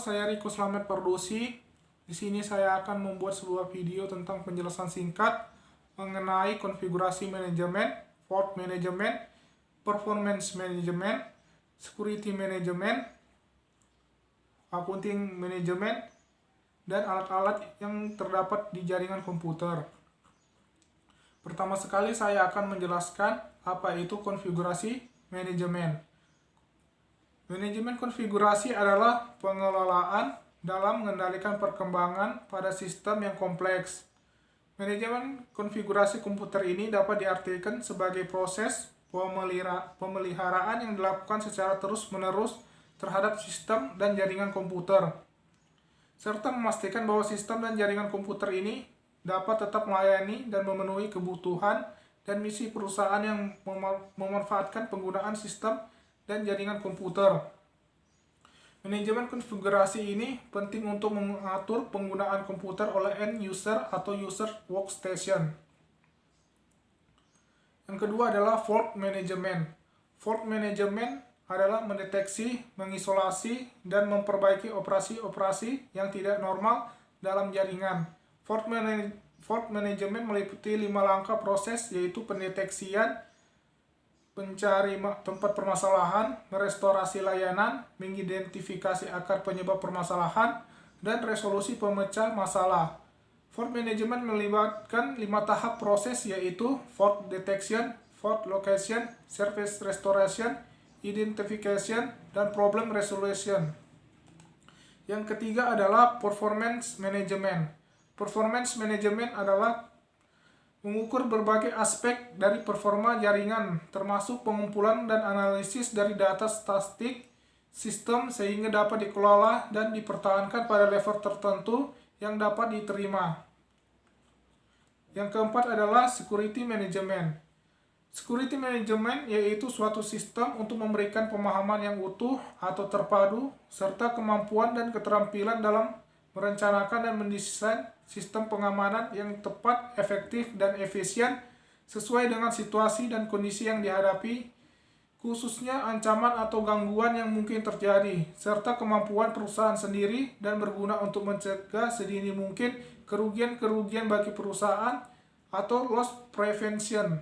saya Riko Slamet Pardosi. Di sini saya akan membuat sebuah video tentang penjelasan singkat mengenai konfigurasi manajemen, fault management, performance management, security management, accounting management, dan alat-alat yang terdapat di jaringan komputer. Pertama sekali saya akan menjelaskan apa itu konfigurasi manajemen. Manajemen konfigurasi adalah pengelolaan dalam mengendalikan perkembangan pada sistem yang kompleks. Manajemen konfigurasi komputer ini dapat diartikan sebagai proses pemeliharaan yang dilakukan secara terus-menerus terhadap sistem dan jaringan komputer, serta memastikan bahwa sistem dan jaringan komputer ini dapat tetap melayani dan memenuhi kebutuhan dan misi perusahaan yang memanfaatkan penggunaan sistem dan jaringan komputer. Manajemen konfigurasi ini penting untuk mengatur penggunaan komputer oleh end user atau user workstation. Yang kedua adalah fault management. Fault management adalah mendeteksi, mengisolasi, dan memperbaiki operasi-operasi yang tidak normal dalam jaringan. Fault management meliputi 5 langkah proses, yaitu pendeteksian, mencari tempat permasalahan, merestorasi layanan, mengidentifikasi akar penyebab permasalahan, dan resolusi pemecah masalah. Fault management melibatkan 5 tahap proses, yaitu fault detection, fault location, service restoration, identification, dan problem resolution. Yang ketiga adalah performance management. Performance management adalah mengukur berbagai aspek dari performa jaringan, termasuk pengumpulan dan analisis dari data statistik sistem sehingga dapat dikelola dan dipertahankan pada level tertentu yang dapat diterima. Yang keempat adalah security management. Security management yaitu suatu sistem untuk memberikan pemahaman yang utuh atau terpadu, serta kemampuan dan keterampilan dalam merencanakan dan mendesain sistem pengamanan yang tepat, efektif, dan efisien sesuai dengan situasi dan kondisi yang dihadapi, khususnya ancaman atau gangguan yang mungkin terjadi, serta kemampuan perusahaan sendiri dan berguna untuk mencegah sedini mungkin kerugian-kerugian bagi perusahaan atau loss prevention.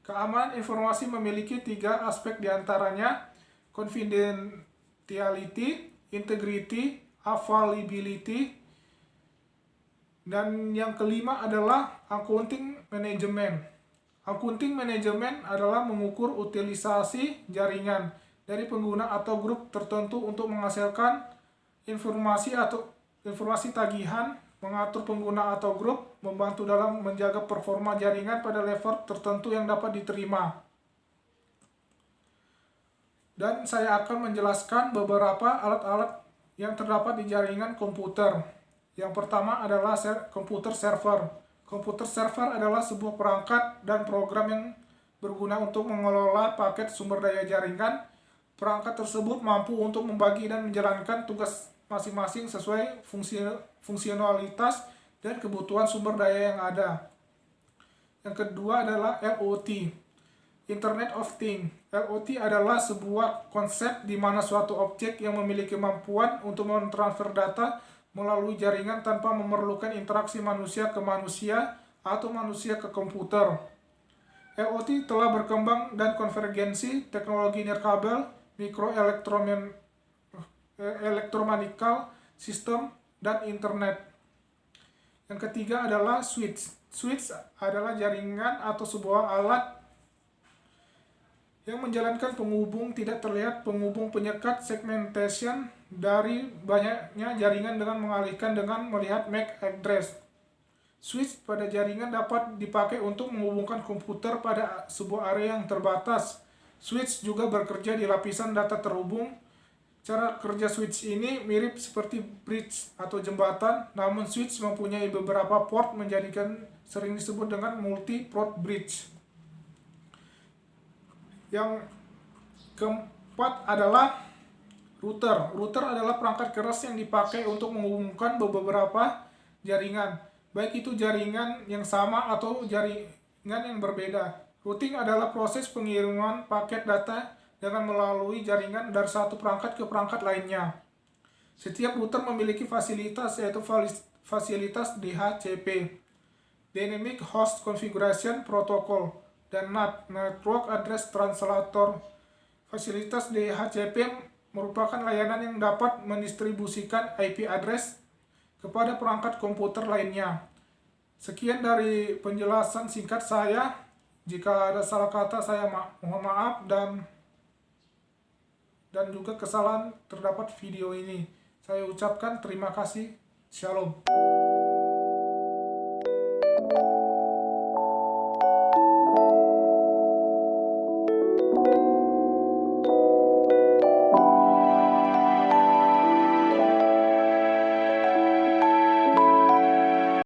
Keamanan informasi memiliki 3 aspek diantaranya: confidentiality, integrity, availability, dan yang kelima adalah accounting management. Accounting management adalah mengukur utilisasi jaringan dari pengguna atau grup tertentu untuk menghasilkan informasi tagihan, mengatur pengguna atau grup, membantu dalam menjaga performa jaringan pada level tertentu yang dapat diterima. Dan saya akan menjelaskan beberapa alat-alat yang terdapat di jaringan komputer. Yang pertama adalah komputer server. Komputer server adalah sebuah perangkat dan program yang berguna untuk mengelola paket sumber daya jaringan. Perangkat tersebut mampu untuk membagi dan menjalankan tugas masing-masing sesuai fungsionalitas dan kebutuhan sumber daya yang ada. Yang kedua adalah IoT, Internet of Things. IoT adalah sebuah konsep di mana suatu objek yang memiliki kemampuan untuk mentransfer data melalui jaringan tanpa memerlukan interaksi manusia ke manusia atau manusia ke komputer. IoT telah berkembang dan konvergensi teknologi nirkabel, elektromechanical system, dan internet. Yang ketiga adalah switch. Switch adalah jaringan atau sebuah alat yang menjalankan penghubung tidak terlihat, penghubung penyekat segmentation dari banyaknya jaringan dengan mengalihkan dengan melihat MAC address. Switch pada jaringan dapat dipakai untuk menghubungkan komputer pada sebuah area yang terbatas. Switch juga bekerja di lapisan data terhubung. Cara kerja switch ini mirip seperti bridge atau jembatan, namun switch mempunyai beberapa port menjadikan sering disebut dengan multi-port bridge. Yang keempat adalah router. Router adalah perangkat keras yang dipakai untuk menghubungkan beberapa jaringan, baik itu jaringan yang sama atau jaringan yang berbeda. Routing adalah proses pengiriman paket data dengan melalui jaringan dari satu perangkat ke perangkat lainnya. Setiap router memiliki fasilitas, yaitu fasilitas DHCP, Dynamic Host Configuration Protocol, dan NAT, Network Address Translator. Fasilitas DHCP merupakan layanan yang dapat mendistribusikan IP address kepada perangkat komputer lainnya. Sekian dari penjelasan singkat saya. Jika ada salah kata saya mohon maaf, dan juga kesalahan terdapat video ini. Saya ucapkan terima kasih. Shalom.